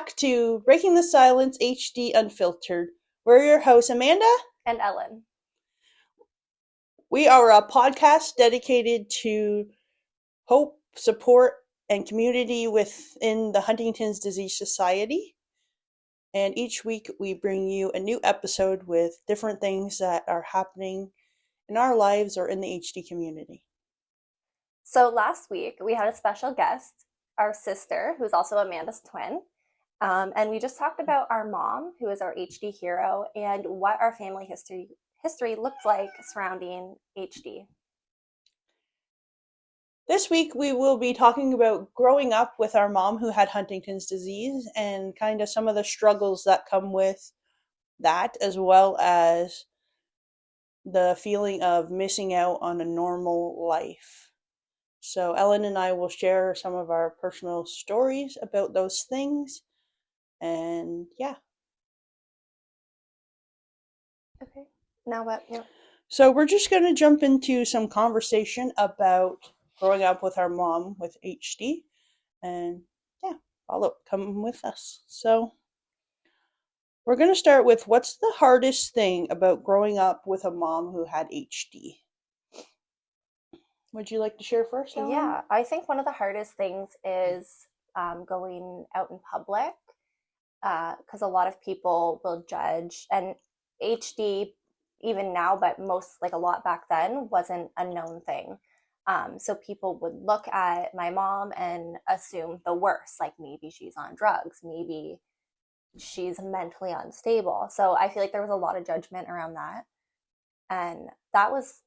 back to Breaking the Silence HD Unfiltered. We're your hosts, Amanda. And Ellen. We are a podcast dedicated to hope, support, and community within the Huntington's Disease Society. And each week we bring you a new episode with different things that are happening in our lives or in the HD community. So last week we had a special guest, our sister, who's also Amanda's twin. And we just talked about our mom, who is our HD hero, and what our family history looks like surrounding HD. This week we will be talking about growing up with our mom who had Huntington's disease and kind of some of the struggles that come with that, as well as the feeling of missing out on a normal life. So Ellen and I will share some of our personal stories about those things. And yeah. Okay. Now what? Yeah. So we're just going to jump into some conversation about growing up with our mom with HD. And yeah, come with us. So we're going to start with what's the hardest thing about growing up with a mom who had HD? Would you like to share first, Ellen? Yeah, I think one of the hardest things is going out in public because a lot of people will judge, and HD, even now, but most, like a lot back then, wasn't a known thing. So people would look at my mom and assume the worst, like maybe she's on drugs, maybe she's mentally unstable. So I feel like there was a lot of judgment around that. And that was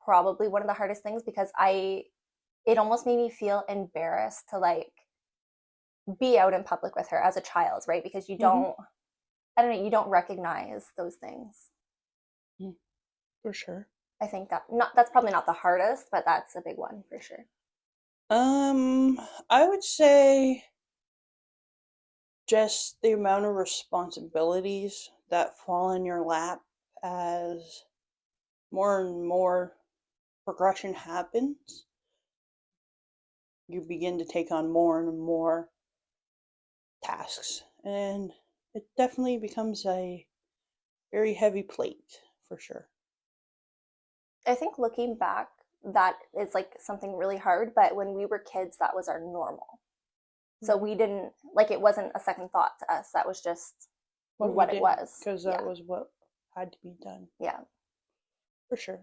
probably one of the hardest things because it almost made me feel embarrassed to like be out in public with her as a child, right? Because you don't, I don't know, you don't recognize those things. For sure. I think that's probably not the hardest, but that's a big one for sure. I would say just the amount of responsibilities that fall in your lap as more and more progression happens. You begin to take on more and more tasks, and it definitely becomes a very heavy plate for sure. I think looking back, that is like something really hard, but when we were kids, that was our normal. So we didn't, like, it wasn't a second thought to us. That was just what it was. Because that was what had to be done. Yeah. For sure.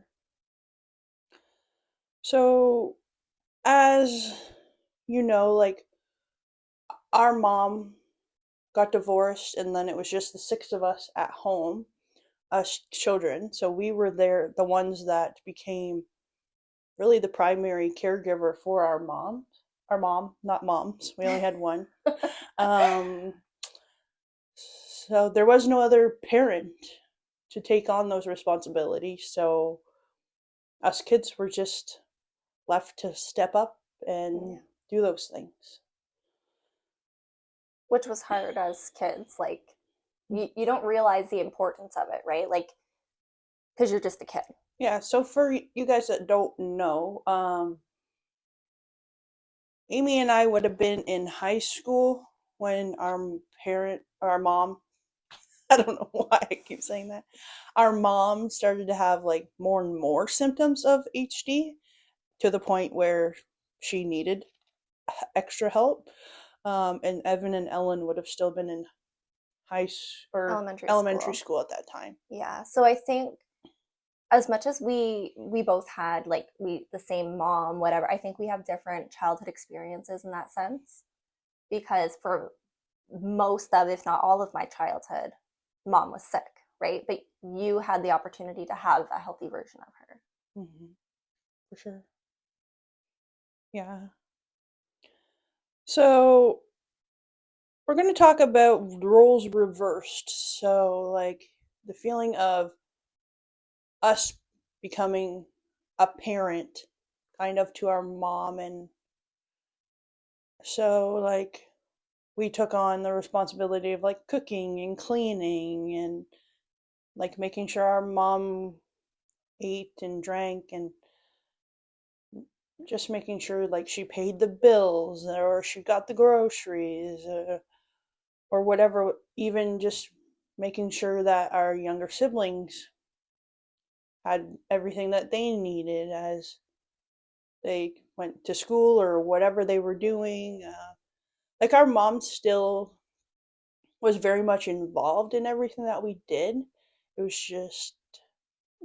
So, as you know, like, our mom got divorced, and then it was just the six of us at home, us children. So we were there, the ones that became really the primary caregiver for our mom. Our mom, not moms. We only had one. So there was no other parent to take on those responsibilities. So us kids were just left to step up and do those things. Which was hard as kids. Like, you don't realize the importance of it, right? Like, because you're just a kid. Yeah, so for you guys that don't know, Amy and I would have been in high school when our mom, I don't know why I keep saying that, our mom started to have like more and more symptoms of HD to the point where she needed extra help. And Evan and Ellen would have still been in elementary school at that time. Yeah, so I think as much as we both had like the same mom, whatever, I think we have different childhood experiences in that sense. Because for most of, if not all of my childhood, mom was sick, right? But you had the opportunity to have a healthy version of her. Mm-hmm. For sure. Yeah. So we're going to talk about roles reversed. So, like, the feeling of us becoming a parent kind of to our mom. And so, like, we took on the responsibility of like cooking and cleaning and like making sure our mom ate and drank and just making sure like she paid the bills or she got the groceries. or whatever, even just making sure that our younger siblings had everything that they needed as they went to school or whatever they were doing. Like our mom still was very much involved in everything that we did. It was just,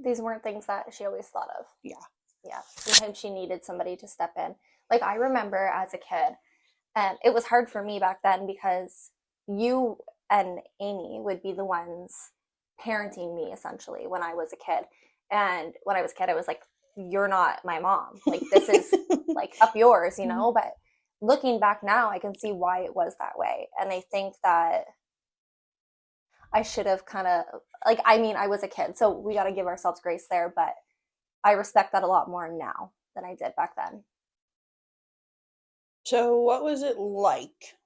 These weren't things that she always thought of. yeah. Yeah, sometimes she needed somebody to step in. Like I remember as a kid, and it was hard for me back then because you and Amy would be the ones parenting me essentially when I was a kid. And when I was a kid, I was like, you're not my mom. Like, this is like up yours, you know? But looking back now, I can see why it was that way. And I think that I should have kind of, like, I mean, I was a kid, so we got to give ourselves grace there. But I respect that a lot more now than I did back then. So, what was it like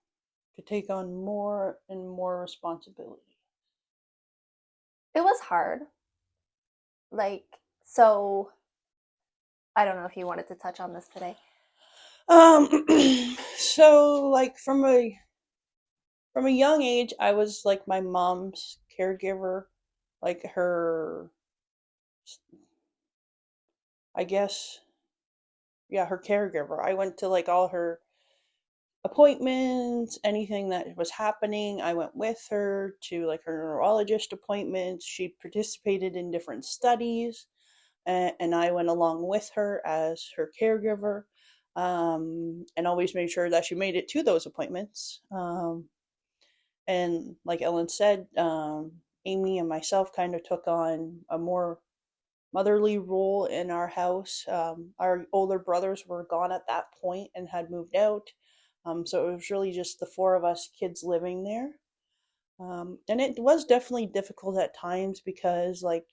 to take on more and more responsibility? It was hard. Like, so I don't know if you wanted to touch on this today. Um, so like from a young age, I was like my mom's caregiver, like her, I guess, yeah, her caregiver. I went to like all her appointments, anything that was happening. I went with her to like her neurologist appointments. She participated in different studies, and I went along with her as her caregiver, and always made sure that she made it to those appointments. And like Ellen said, Amy and myself kind of took on a more motherly role in our house. Our older brothers were gone at that point and had moved out. So it was really just the four of us kids living there. And it was definitely difficult at times because, like,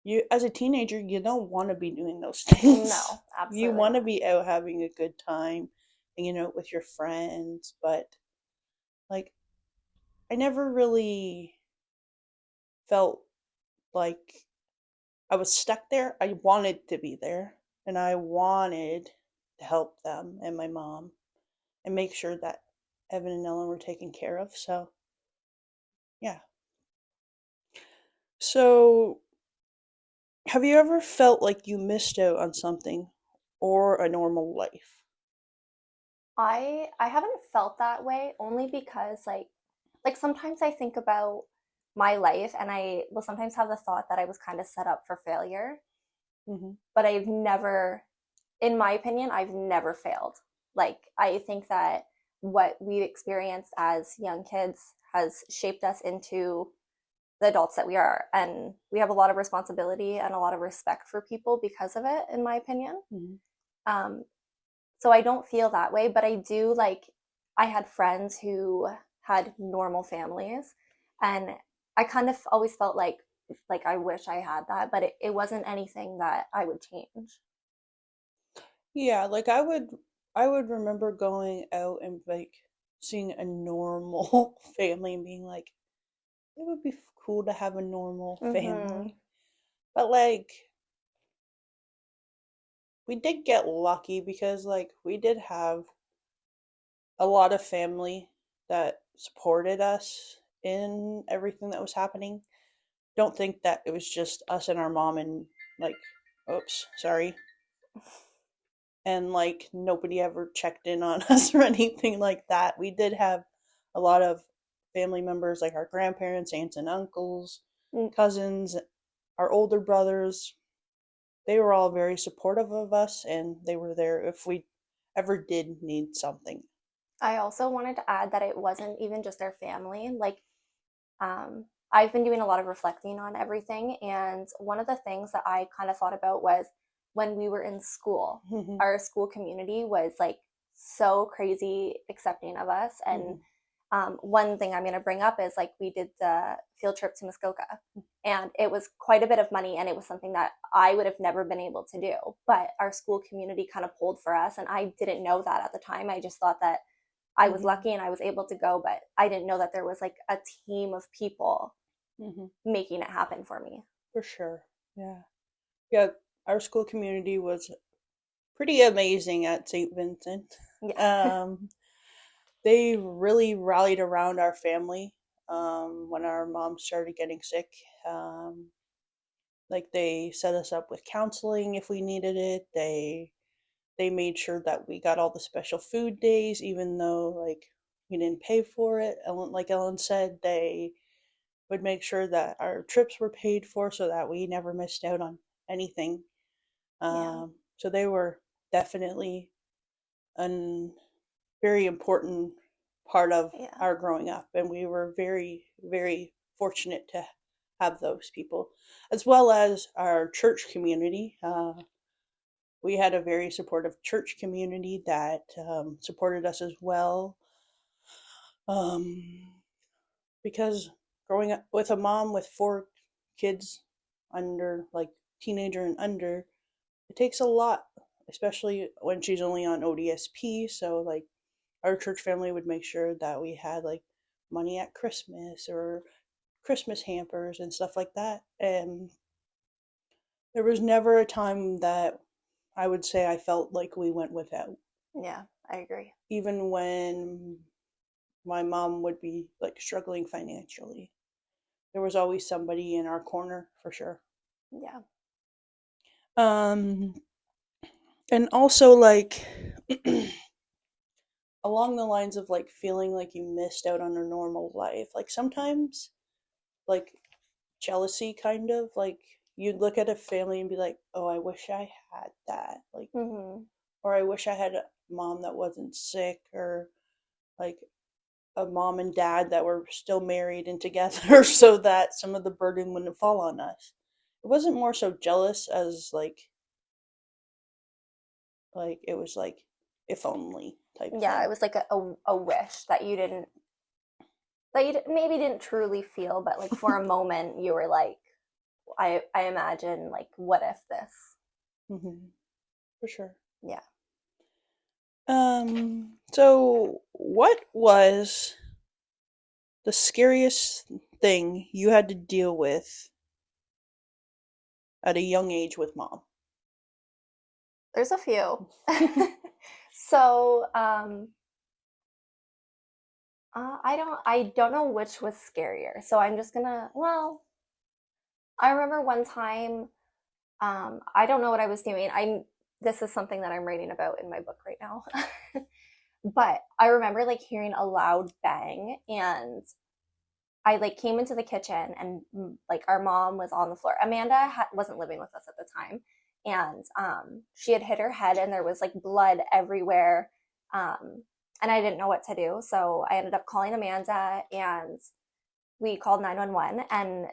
you, as a teenager, you don't want to be doing those things. No, You absolutely want to not. be out having a good time, hanging out with your friends. But, like, I never really felt like I was stuck there. I wanted to be there, and I wanted to help them and my mom and make sure that Evan and Ellen were taken care of. So, yeah. So, have you ever felt like you missed out on something or a normal life? I haven't felt that way only because like sometimes I think about my life and I will sometimes have the thought that I was kind of set up for failure, Hmm. but I've never, in my opinion, I've never failed. Like I think that what we've experienced as young kids has shaped us into the adults that we are, and we have a lot of responsibility and a lot of respect for people because of it, in my opinion. Hmm. um, so I don't feel that way, but I do like, I had friends who had normal families, and I kind of always felt like I wish I had that, but it wasn't anything that I would change. Yeah, like I would remember going out and like seeing a normal family and being like, it would be cool to have a normal Mm-hmm. family. But like we did get lucky because like we did have a lot of family that supported us in everything that was happening. Don't think that it was just us and our mom and like, oops, sorry, and like nobody ever checked in on us or anything like that. We did have a lot of family members like our grandparents, aunts and uncles, cousins, our older brothers. They were all very supportive of us and they were there if we ever did need something. I also wanted to add that it wasn't even just their family. Like, I've been doing a lot of reflecting on everything, and one of the things that I kind of thought about was when we were in school, Mhm. our school community was like so crazy accepting of us. And Mhm. one thing I'm going to bring up is like we did the field trip to Muskoka, and it was quite a bit of money, and it was something that I would have never been able to do. But our school community kind of pulled for us, and I didn't know that at the time. I just thought that I was Mhm. lucky and I was able to go, but I didn't know that there was like a team of people Mhm. making it happen for me. For sure. Yeah. Yeah, our school community was pretty amazing at St. Vincent. Yeah. Um they really rallied around our family when our mom started getting sick. Um, like they set us up with counseling if we needed it. They made sure that we got all the special food days, even though like we didn't pay for it. Like Ellen said, they would make sure that our trips were paid for so that we never missed out on anything. Yeah. So they were definitely a very important part of Yeah. our growing up, and we were very, very fortunate to have those people, as well as our church community. We had a very supportive church community that supported us as well. Um, because growing up with a mom with four kids under, like teenager and under, it takes a lot, especially when she's only on ODSP. So, like, our church family would make sure that we had like money at Christmas or Christmas hampers and stuff like that. And there was never a time that I would say I felt like we went without. Yeah, I agree. Even when my mom would be like struggling financially, there was always somebody in our corner for sure. Yeah. Um, and also like along the lines of like feeling like you missed out on a normal life. Like sometimes like jealousy kind of like you'd look at a family and be like, "Oh, I wish I had that." Like Mhm. or I wish I had a mom that wasn't sick or like a mom and dad that were still married and together so that some of the burden wouldn't fall on us. It wasn't more so jealous as like it was like if only type Yeah, it thing. was like a wish that you didn't, that you maybe didn't truly feel, but like for a moment you were like, I imagine like, what if this? Hmm. For sure. Yeah. So what was the scariest thing you had to deal with at a young age with mom? There's a few. So, I don't know which was scarier. So I'm just gonna, well, I remember one time, I don't know what I was doing. This is something that I'm writing about in my book right now. But I remember like hearing a loud bang, and I like came into the kitchen, and like our mom was on the floor. Amanda wasn't living with us at the time, and she had hit her head, and there was like blood everywhere. Um, and I didn't know what to do, so I ended up calling Amanda, and we called 911, and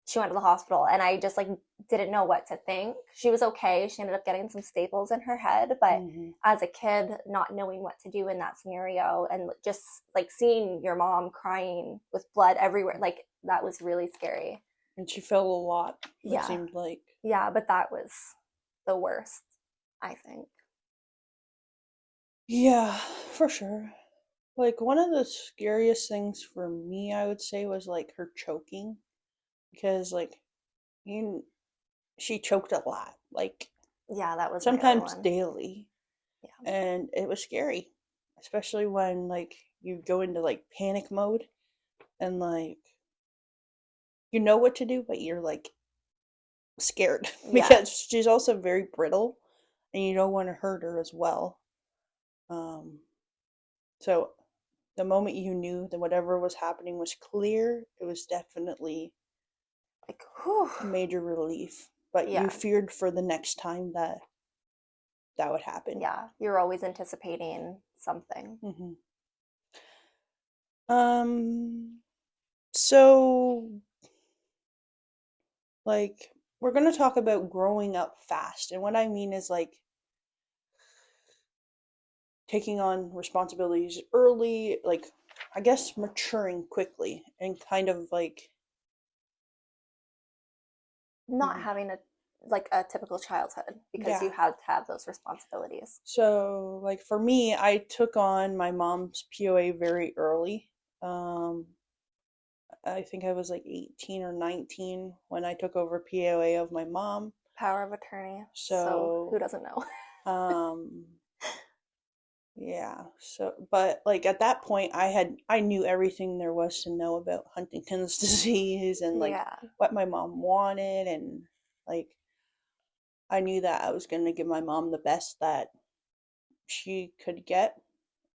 she went to the hospital, and I just like didn't know what to think. She was okay. She ended up getting some staples in her head, but Hmm. as a kid, not knowing what to do in that scenario, and just like seeing your mom crying with blood everywhere, like that was really scary. And she felt a lot, it Yeah. seemed like. Yeah, but that was the worst, I think. Yeah, for sure. Like one of the scariest things for me, I would say, was like her choking because like you she choked a lot, like Yeah, that was my other sometimes one. daily, Yeah. and it was scary, especially when like you go into like panic mode and like you know what to do, but you're like scared Yeah. because she's also very brittle and you don't want to hurt her as well. Um, so the moment you knew that whatever was happening was clear, it was definitely Like, whew. a major relief. But you Yeah. feared for the next time that that would happen. Yeah. You're always anticipating something. Hmm. Um, so like we're gonna talk about growing up fast, and what I mean is like taking on responsibilities early, like I guess maturing quickly and kind of like Not mhm. having a like a typical childhood because you Yeah. had to have those responsibilities. So like for me, I took on my mom's POA very early. Um, I think I was like 18 or 19 when I took over POA of my mom. Power of attorney. So who So doesn't know? um Yeah. So, but like at that point, I knew everything there was to know about Huntington's disease and like Yeah. what my mom wanted, and like I knew that I was going to give my mom the best that she could get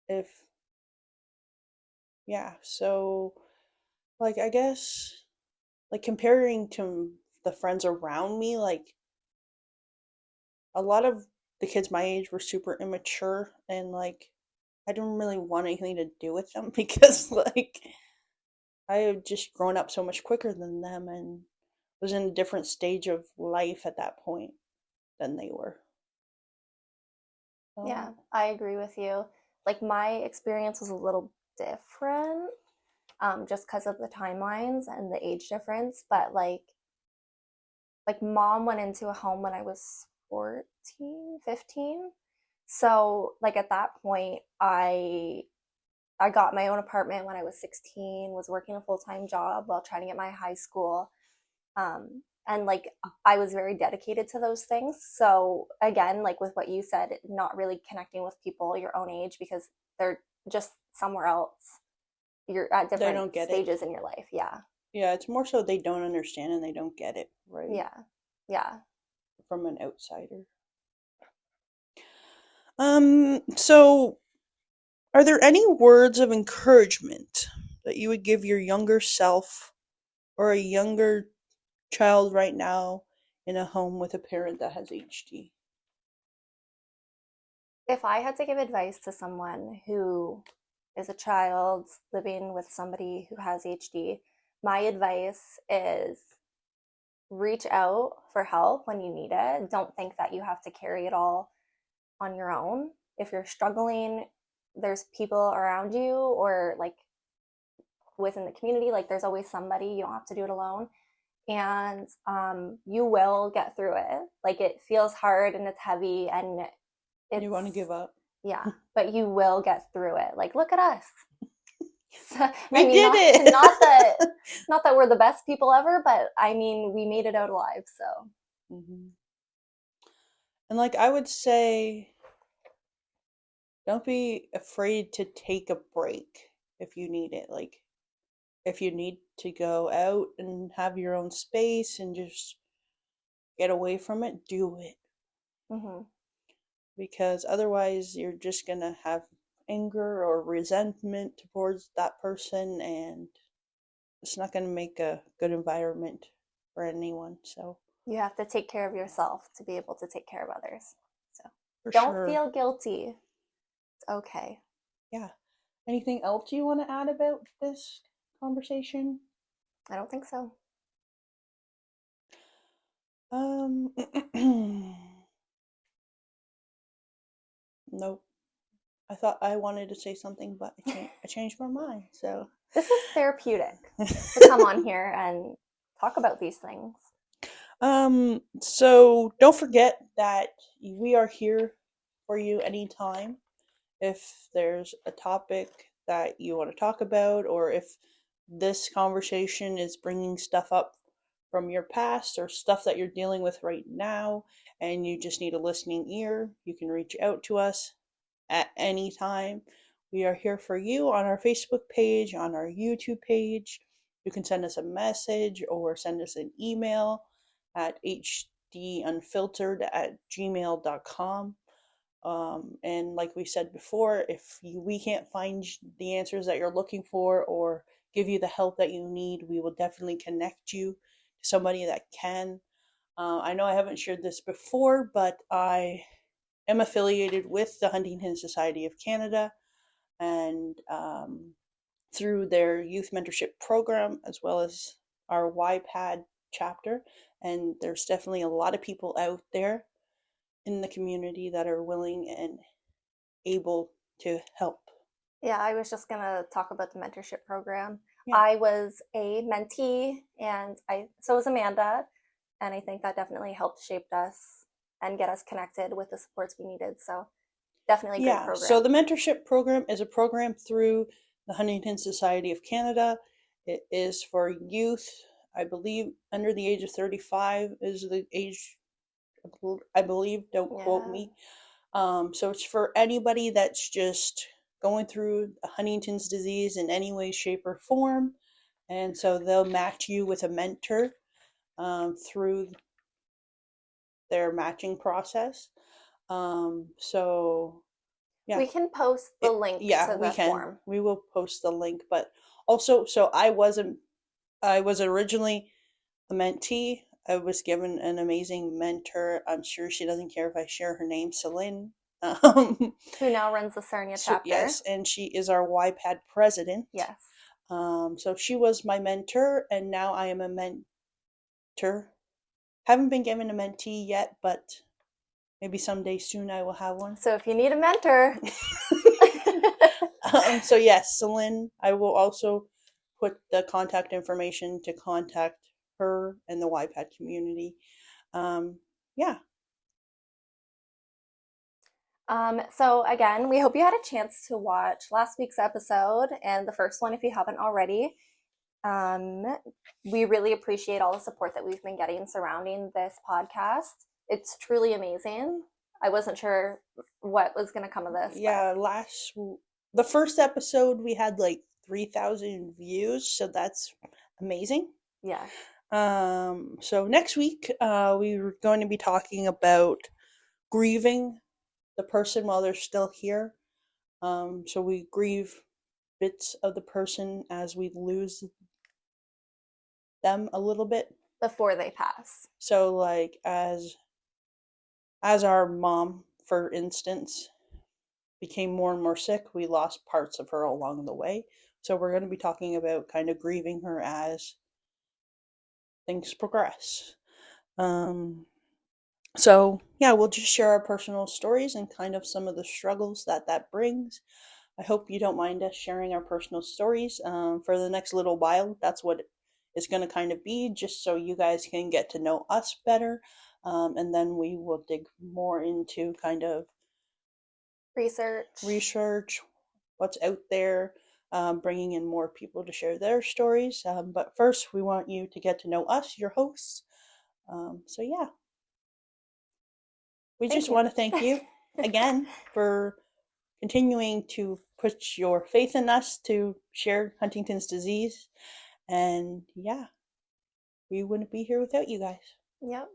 if, yeah. So, like I guess like comparing to the friends around me, like a lot of the kids my age were super immature, and like I didn't really want anything to do with them because like I had just grown up so much quicker than them and was in a different stage of life at that point than they were. Yeah, So, I agree with you. Like my experience was a little different, just because of the timelines and the age difference. But like mom went into a home when I was 14, 15. So like at that point, I got my own apartment when I was 16, was working a full-time job while trying to get my high school. And like I was very dedicated to those things. So again, like with what you said, not really connecting with people your own age because they're just somewhere else. You're at they different don't get it. stages in your life. Yeah. Yeah, it's more so they don't understand and they don't get it, right? Yeah. Yeah. From an outsider. So are there any words of encouragement that you would give your younger self or a younger child right now in a home with a parent that has HD? If I had to give advice to someone who is a child living with somebody who has HD, my advice is reach out for help when you need it. Don't think that you have to carry it all on your own. If you're struggling, there's people around you or like within the community, like there's always somebody. You don't have to do it alone. And you will get through it. Like it feels hard and it's heavy and You want to it's, give up? yeah, but you will get through it. Like, look at us. So, I We mean, did not it! not that we're the best people ever, but I mean, we made it out alive. So Mhm. And like I would say, don't be afraid to take a break if you need it. Like if you need to go out and have your own space and just get away from it, do it. mhm. Because otherwise you're just gonna have anger or resentment towards that person, and it's not gonna make a good environment for anyone. So You have to take care of yourself to be able to take care of others. So for don't sure. feel guilty. It's okay. Yeah. Anything else you want to add about this conversation? I don't think so. Um, nope. I thought I wanted to say something, but I changed my mind. So, This is therapeutic to come on here and talk about these things. so don't forget that we are here for you anytime. If there's a topic that you want to talk about, or if this conversation is bringing stuff up from your past or stuff that you're dealing with right now, and you just need a listening ear, you can reach out to us at any time. We are here for you on our Facebook page, on our YouTube page. You can send us a message or send us an email at hdunfiltered@gmail.com. And like we said before, if we can't find the answers that you're looking for or give you the help that you need, we will definitely connect you to somebody that can. I know I haven't shared this before, but I am affiliated with the Huntington Society of Canada, and through their youth mentorship program as well as our YPAD chapter. And there's definitely a lot of people out there in the community that are willing and able to help. Yeah, I was just gonna talk about the mentorship program. Yeah. I was a mentee, and I so was Amanda, and I think that definitely helped shape us and get us connected with the supports we needed. So definitely a great Yeah. So program. the mentorship program is a program through the Huntington Society of Canada. It is for youth, I believe, under the age of 35 is the age, I believe, don't quote Yeah, me. So it's for anybody that's just going through Huntington's disease in any way, shape, or form. And so they'll match you with a mentor through their matching process. So yeah, We can post the link yeah, to we the can. form. We will post the link, but also, so I was originally a mentee. I was given an amazing mentor. I'm sure she doesn't care if I share her name, Celine. Um, Who now runs the Sarnia chapter. yes, and she is our YPAD president. Yes. So she was my mentor, and now I am a mentor. Haven't been given a mentee yet, but maybe someday soon I will have one. So if you need a mentor. So yes, Celine, I will also put the contact information to contact her and the YPAD community. Yeah. So again, we hope you had a chance to watch last week's episode and the first one if you haven't already. We really appreciate all the support that we've been getting surrounding this podcast. It's truly amazing. I wasn't sure what was going to come of this. Yeah, the first episode we had like 3,000 views, so that's amazing. Yeah. So next week, we're going to be talking about grieving the person while they're still here. So we grieve bits of the person as we lose them a little bit before they pass. So like as our mom, for instance, became more and more sick, we lost parts of her along the way. So we're going to be talking about kind of grieving her as things progress. So yeah, we'll just share our personal stories and kind of some of the struggles that brings. I hope you don't mind us sharing our personal stories for the next little while. That's what it's going to kind of be, just so you guys can get to know us better. And then we will dig more into kind of research, what's out there, bringing in more people to share their stories. But first, we want you to get to know us, your hosts. So yeah, we just want to thank you again for continuing to put your faith in us to share Huntington's disease. And yeah, we wouldn't be here without you guys. Yep.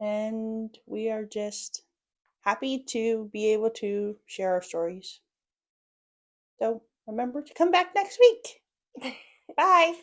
And we are just happy to be able to share our stories. So remember to come back next week. Bye.